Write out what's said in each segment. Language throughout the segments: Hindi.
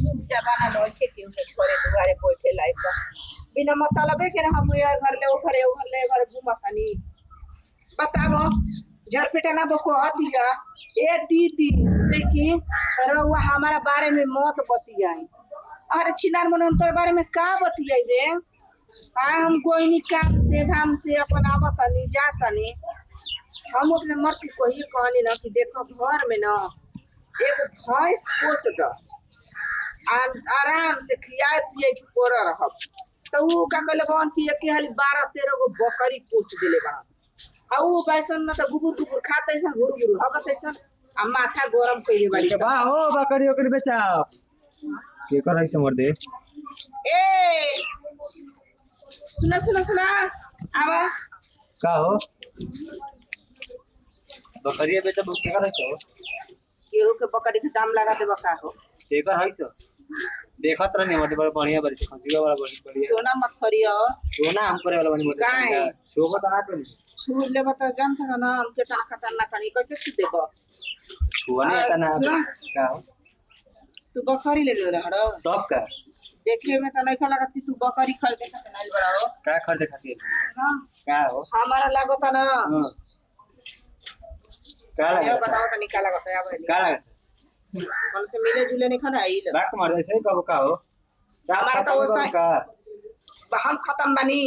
जुग जमाना नइखे केहू के घरे दुआरे बैठे लायक बिना मतलबे के हम यार घर ले ओ घर घूमतानी बताबो झरपेटा ना बको दिया ए दीदी देखी रउआ हमारा बारे में मत बतियाई। अरे छिनार मन तोर बारे में का बतियाई रे। हम कोई नहीं काम से धाम से अपन आवतनी जातनी हम अपने मर्द को ही कहनी ना कि देखो घर में ना एक भैंस पोस द आराम से खियाए पिए के पर रह तो ऊ का कहले बन कि एक हाली 12-13 गो बकरी पोस देले बा आ ऊ बैसन न त गुबुर गुबुर खाते सन गुरु गुरु हगत सन आ माथा गरम कइले बाड़ी बा हो बकरी ओकरी बेचाओ के कर ऐसे मर दे ए सुना आवा का हो बकरी बेचा के कर ऐसे केहू के बकरी के दाम लगा देबा का हो के कर ऐसे देखत रहनी मत बड़ा बढ़िया बड़ी खसीगा वाला बड़ी बढ़िया सोना मत करियो सोना हम करे वाला बनी मत काहे छुबो त ना करी छू ले बता जानत ना हम के तना खतरनाक करी कैसे छू देबो छुआ नहीं तना का हो तू बकरी ले ले रहा तब का देखे में तो नहीं लगत कि तू बकरी खरीदे खातिर नहीं बड़ा हो का खरीदे खातिर हां का हो हमारा लागत ना का ये लगा बताओ तो निकाला लगता है अब का लगा कौन से मिले जुले नहीं खाना आइल बाक मार ऐसे कब का हो हमारा तो वो का हम खत्म बनी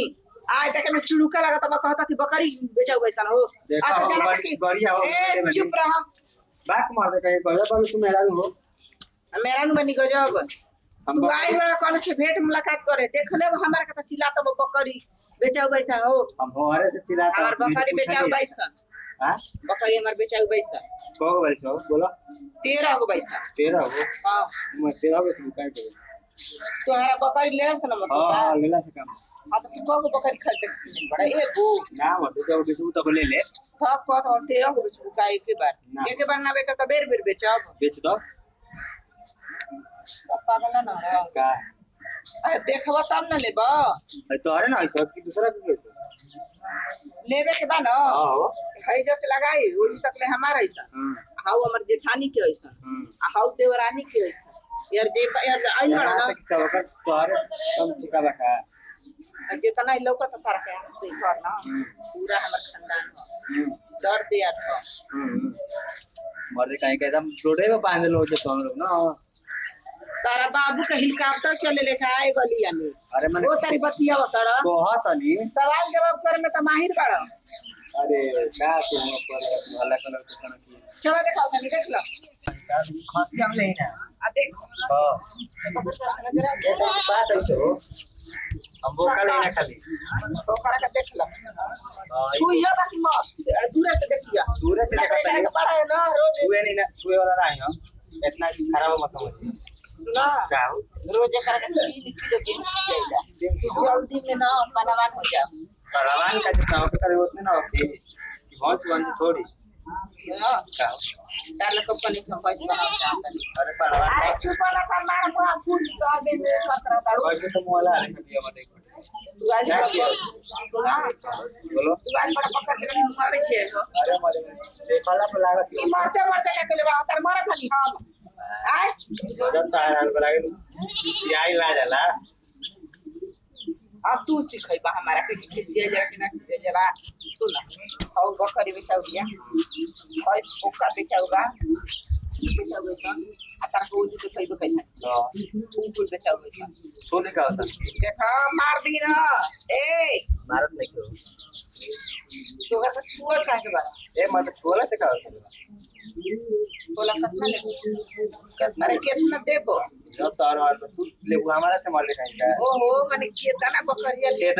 आज तक में चुड़ुका लगा तब कहता कि बकरी बेचा हुआ ऐसा हो देखो आज जाना बड़ी बढ़िया हो ए चुप रह बाक मार दे कहे गजब बाबू तुम मेरा हो मेरा न बनी गजब तू आई बड़ा कौन से भेंट मुलाकात करे देख ले हमारा का चिल्लाता वो बकरी बेचा हुआ ऐसा हो हम हमारे से चिल्लाता हमार बकरी बेचा हुआ ऐसा हां बकरी हमार बेचा हुआ ऐसा को बारी सो बोलो 13 गो पैसा 13 हो हां मैं 13 को तुम काहे करे तोहरा बकरी ले से ना मतलब हां लेला से काम हां तो कितना को बकरी खरीदे बड़ा एगो ना मत जो बेचू तो ले ले थक को तो 13 को बेचू का एक बार ना बेचा तो बेर बेचब बेच दो सब पागल ना रहा का अरे देखबो तब ना लेबो तोहरे ना ऐसा कि दूसरा के कैसे लेबे के बा ना हां हो हई जैसे लगाई ओही तक ले हमारा ऐसा हाउ हमर जेठानी के ऐसा आ हाउ देवरानी के ऐसा यार जे यार आई बड़ा ना सब कर तोहरे कम चिका बका जितना लोग तो तार के से कर ना पूरा हमर खानदान दर्द दिया था मरे कहीं के एकदम रोडे पे बांध लो जे तुम लोग ना तारा बाबू के हेलीकॉप्टर चले लेके आए गलिया में अरे मन वो तारी बतिया बतड़ा कहत नहीं सवाल जवाब करे में तो माहिर बड़ा अरे का तुम पर हल्ला कलर के खाना की चलो देखो तनी देख लो खांसी हम नहीं ना आ देख हां बात ऐसे हो हम बोका लेना खाली तो करा के देख लो छुइया बाकी मत दूर से देखिया दूर से देखता है बड़ा है ना रोज छुए नहीं ना छुए वाला नहीं हम इतना खराब मत समझ सुना का रोज करा के 3 किलो गेहूं जाएगा तू जल्दी में ना पहलवान हो जा पहलवान का जितना हो करे उतने ना होती बहुत बन थोड़ी हां का डाल कंपनी में पैसा बनाओ चाहता अरे पहलवान अरे चुप ना कर मार को फूल तो अबे में खतरा ताड़ू वैसे तो मोला आने का दिया मत तू आज सुना बोलो तू आज बड़ा पकड़ के घुमावे छे अरे मरे देखला पे लागत ई मरते मरते का केले बड़ा तर मरत हनी हम आय जब तार लागे चियाई ला जाला अब तू सिखैबा हमारा के खिसिया जा कि ना खिसिया जाला सुन और बकरी बेचाऊ दिया और ओका बेचाऊगा बेचाऊ सन आ तार को जी के खैबे कैला फूल बेचाऊ सन छोले का होता देखा मार दी ना ए मारत नहीं क्यों तो का छुआ का के बात ए मत छोला से का होता बोला कितना ले अरे कितना देबो जब तार वाल में तू ले हमारा से मार ले कहीं का ओहो माने कितना बकरिया ले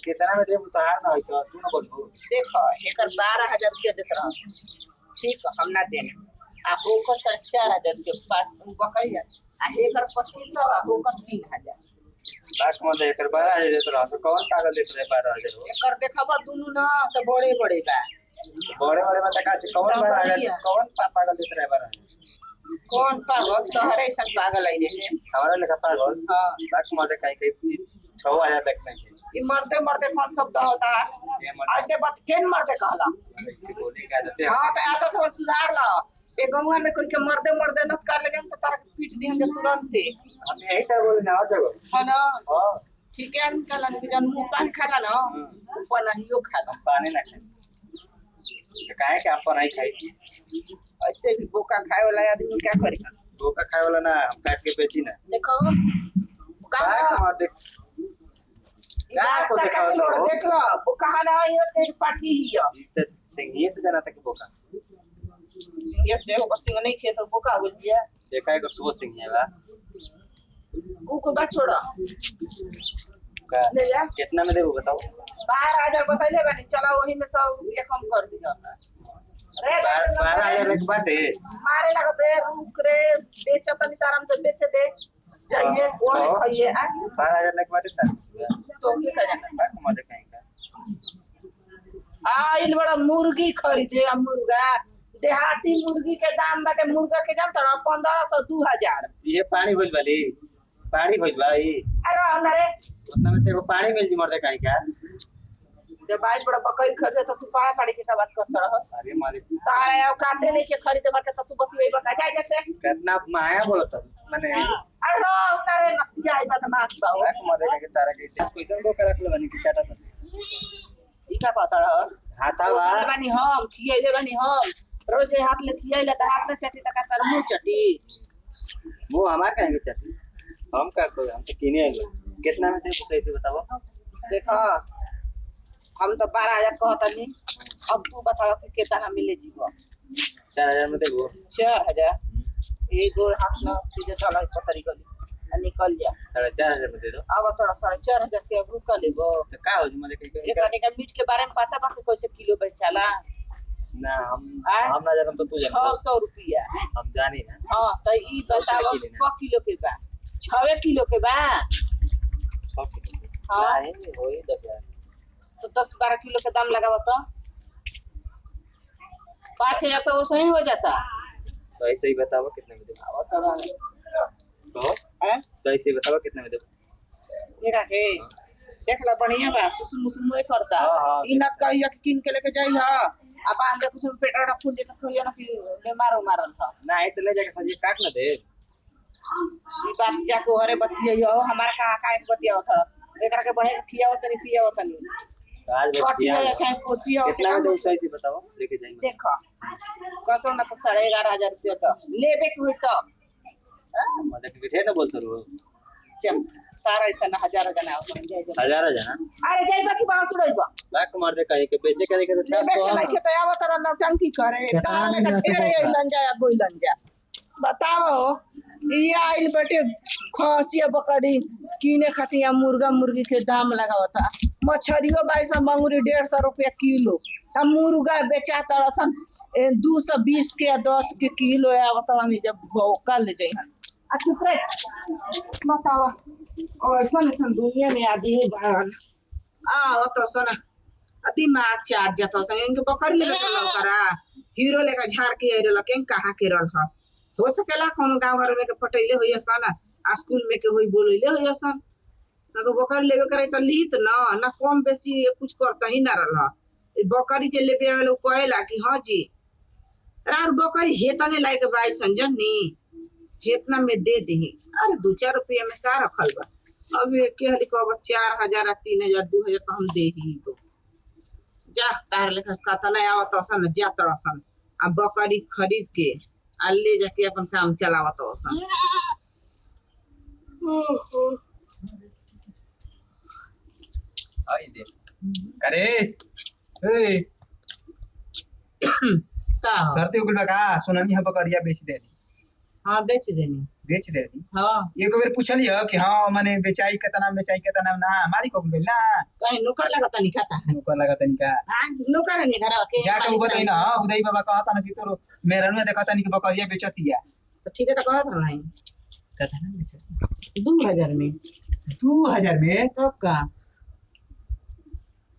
कितना में दे उतार ना होई तू ना बोलबो देखो एकर 12000 रुपया देत रह ठीक हम ना देने आ होकर 4000 रुपया बकरिया आ एकर 2500 आ होकर 3000 बात मत एकर 12000 देत रह तो कौन पागल देत रहे 12000 एकर देखबा दुनु ना तो बड़े बड़े बा बड़े बड़े में का से कौन 12000 कौन पागल देत रहे 12000 कौन पागल तोहरे सन पागल आई रे हमारा लेखा पागल हां बात मत कहीं कहीं 6000 तक नहीं ये मरते मरते कौन शब्द होता है ऐसे बात केन मरते कहला ऐसे बोले का देते हां तो आता तो सुधार ला ए गौवा में कोई के मर्दे नत कर लेगे तो तारा के पीट दिहन जे तुरंत हम यही तो बोले ना और जगह है ना हां ठीक है निकल के जन मुंह पानी खाला ना ऊपर नहीं खाला पानी ना खाए तो काहे के अपन नहीं खाई ऐसे भी बोका खाए वाला आदमी क्या करेगा धोखा खाए वाला ना हम काट के बेची ना देखो काय कहां देख क्या तो देखा देख लो बोका ना ये तेरी पार्टी ही है तो सिंघिए से जाना था कि बोका ये से ओकर सिंह नहीं खेत बोका हो गया देखा है कि सो सिंघिए बा को बात छोड़ा का ले जा कितना में देबो बताओ 12,000 बतैले बानी चला वही में 100 रुपया कम कर दिया रे 12,000 एक बाटे मारे लगा बे रुक रे बेचत नहीं तारम तो बेच दे जाइए वो खाइए 12,000 एक बाटे था तो की कर जाना बात मत कहेंगे इन बड़ा मुर्गी खरीदे मुर्गा देहाती मुर्गी के दाम बाटे मुर्गा के दाम तोरा 1500 2000 ये पानी भइल वाली पानी भइल भाई अरे हमरे उतना में तेको पानी मिल जी मरदे काहे का जब आज बड़ा बकरी खरीदे तो तू पाड़ा पाड़ी के बात करत रह अरे मारे तारे औकाते नहीं के खरीदे बाटे तो तू बतियै बका जाय जैसे कितना माया बोलत माने अरे हमरे नतिया आई बात मात बाओ बात मत के तारा के कैसे दो कर रखले बनी कि चाटा था ई का पता रह हाथावा बानी हम खियाइले बानी हम रोज हाथ ले खियाइले त हाथ में चटी त का तर मुंह चटी वो हमार कहेंगे चाटी हम का कोई हम तो किने आइलो कितना में दे कैसे बताओ देखो हम तो 12,000 कहता नहीं अब तू बताओ कि कितना मिले जीवो 4,000 में देबो 4,000 एक दो हाथ ना सीधे चला पतरी गली निकल जा 4,500 में दे दो अब तोरा 4,500 के अब रुक लेबो तो का हो जी मले के एक का मीट के बारे में पता बा कि कैसे किलो बेचाला ना हम ना जानम तो तू जान 600 रुपया हम जानी ना हां तो ई बताओ क किलो के बा 6 किलो के बा हां नहीं होई 10,000 तो 10-12 किलो का दाम लगावा तो 5,000 तो वो सही हो जाता सही सही बताओ कितने में देबो तो हैं सही सही बताओ कितने में देबो ये के देखला बढ़िया बा सुसु मुसु में करता हां ई नत कहिया कि किन के लेके जाई ह अब आंगे कुछ पेटरा फूल जे तो ना कि बीमार मारल था ना है तो ले जाके सजी काट ना दे ई बात जाके घरे बतिया हो हमारा का एक बतिया था एकरा के बढ़िया खियावत नहीं पियावत नहीं आज बतिया चाहे कोसिया हो कितना में दे सही से बताओ लेके जाएंगे देखो कसो ना तो 11,500 रुपया तो लेबे के होई तो मतलब कि ठेठ बोलत रो चल तारा ऐसा ना हजार जना आओ समझाई जा हजार जना अरे जाई बाकी बात सुनइबा लाख मार दे कहीं के बेचे करे के सब लेबे के नहीं के तो आवत रह नौटंकी करे तारा लेके ढेरे लंजा या गोई लंजा बताओ ये आइल बेटे खसिया बकरी कीने खातिर मुर्गा मुर्गी के दाम लगावता मछरियो 2200 मंगूरी 150 रुपया किलो अब मुर्गा बेचा तरसन 220 के या 10 के किलो आवत नहीं जब भौका ले जइहन आ चुप रे बताओ और ऐसा दुनिया में आदमी बाहर तो सोना दिमाग चाट जाता सन इनके बकरी लेके चला करा हीरो लेके झाड़ के आइल के कहां के रह हो सकेला कोनो गांव घर में के पटैले होई सन आ स्कूल में के होई बोलैले होई सन ना तो बकरी लेबे करे त लीत ना कम बेसी कुछ करता ही ना रहला बकरी जे लेबे वाला कहेला कि हां जी रार बकरी हेतने लायक बाई संजनी हेतना में दे दे अरे 2-4 रुपया में का रखल बा अब के हली को 4,000 3,000 2,000 तो हम दे ही तो जा तार लेखा खाता नहीं आवत असन जा तरसन आ बकरी खरीद के आ ले जाके अपन काम चलावत असन आई दे करे ए का सरती उगल का सुननी है बकरिया बेच दे हां बेच देनी हां एक बार पूछली है कि हां माने बेचाई केतना ना मारी को बोल ना कहीं नौकर लगता नहीं खाता नौकर लगता नहीं का हां नौकर नहीं घर के जाके उ बताई ना उदय बाबा कहता ना कि तोर मेरा नु देखता नहीं कि बकरिया बेचतिया तो ठीक है तो कहत नहीं कहता ना बेचती 2,000 में 2,000 में तो का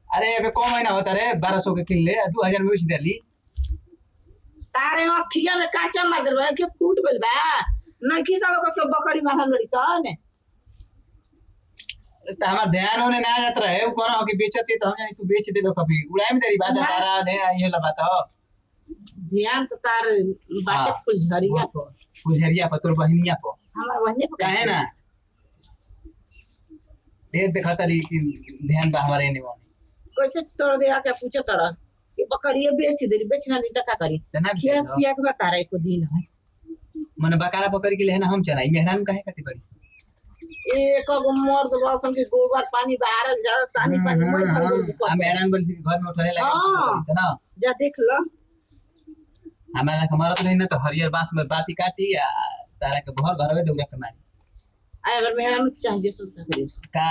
अरे अबे कौन महीना होता रे 1200 के किन ले 2,000 में बेच देली तारे अखिया में काचा मार देबा के फूट गइल बा नहीं किसानो को बकरी मारल लड़ी सन तो हमार ध्यान होने ना जात रहे उ कोना कि बेचती तो हम जानी तू बेच दे लो कभी उड़ाई में तेरी बात सारा ने ये ला बात ध्यान तो तार बाटे हाँ। फुलझरिया पर फुलझरिया पर तोर बहनिया पर हमार वहने पर काहे ना ढेर देखा तारी कि ध्यान बा हमारे ने वाले कैसे तोड़ दे आके पूछे तोरा ये बकरिया बेच दे बेचना नहीं तो का करी तना खिया पिया के बता रहा एको दिन है मने बकारा पकड़ के लेना हम चलाई मेहरान काहे कति बड़ी एक गो मर्द बासन के गोबर पानी बहारल जा सानी पानी मोई भर गई आ मेहरान बड़ी घर में उठाने हाँ। लगे ना जा देख लो हमारा हमारा तो नहीं ना तो हरियर बांस में बाती काटी या तारा के घर घरवे दौड़ा के मारी अगर मेरा में चाहिए सुनता करी का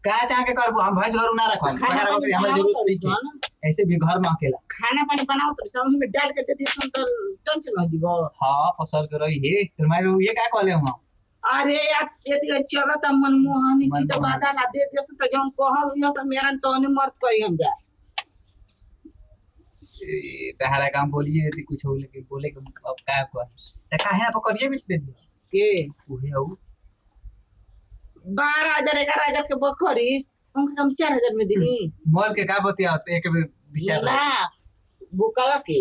का चाह के करबो हम भैंस घर ना रखम खाना बकारा पानी बकरी हमारे बनाओ जरूरत तो नहीं है ऐसे भी घर में अकेला खाना पानी बनाओ तो सब में डाल के दे दी सुन तो टेंशन हो जीवो हां फसल के रही हे तुम्हारे ये का कहले हम अरे यार ये चलत मनमोहनी छी तो मनमोहन। बादा ला दे दे तो जौन कहब यो सब मेरा तो ने मर्द कही हम जा तहरा काम बोलिए यदि कुछ हो लेकिन बोले के अब का कर त काहे ना पकड़िए बेच दे दियो के उहे हो 12,000 11,000 के बकरी हम कम 4,000 में दी मोल के का बतिया एक बेर विचार ना बुकावा के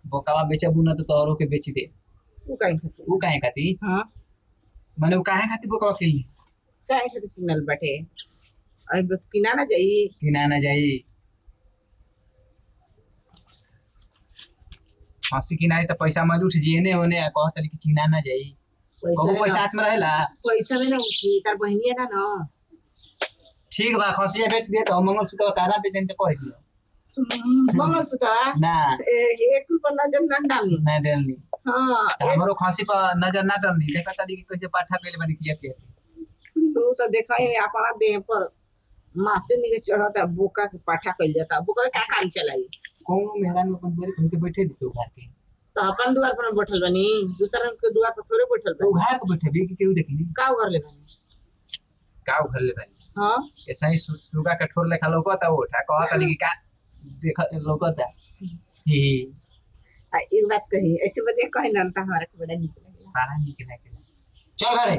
बोकावा बेचबू ना तो तोरो के बेच दे उ काहे खातिर ऊ काहे खाती हां माने ऊ काहे खाती बोकावा किन काहे खातिर किनल बाटे अब किना ना जाई किना ना जाई हंसी किनाई तो पैसा मत उठ जिए ने होने कहत कि किना ना जाई कहू पैसा हाथ में रहेला पैसा में ना उठी तार बहनिया ना ना ठीक बा खसिया बेच दे तो मंगलसूत्र तारा पे देन तो कह दियो मंगलसूत्र ना एक पर नजर ना डालनी ना डालनी हां हमरो खसी पर नजर ना डालनी देखा ताली कि कैसे पाठा कइले बानी किया के तू तो देखा ही अपना देह पर मासे निके चढ़ता बोका के पाठा कइल जाता बोका का काम चलाई कौन मेहरान में अपन बेरे कैसे बैठे दिसो घर के तो अपन द्वार पर बैठल बनी दूसरा के द्वार पर थोड़े बैठल तो बनी घर के बैठे भी कि केहू देखली का घर ले बनी का घर ले बानी हां ऐसा ही सुगा कठोर लेखा लौकता उठा कहत ताली कि का देख लौकता ही आ एक बात कही ऐसे बदे कहे ना त हमारे को बड़ा निक लगेला बड़ा निक लागेला चल घरे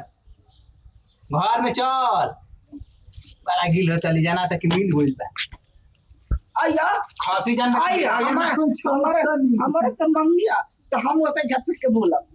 घर में चल बड़ा गिल हो चली जाना तक मिल गइल बा आया खसी जान आया हमारे से मंगिया तो हम ओसे झटपट के बोलब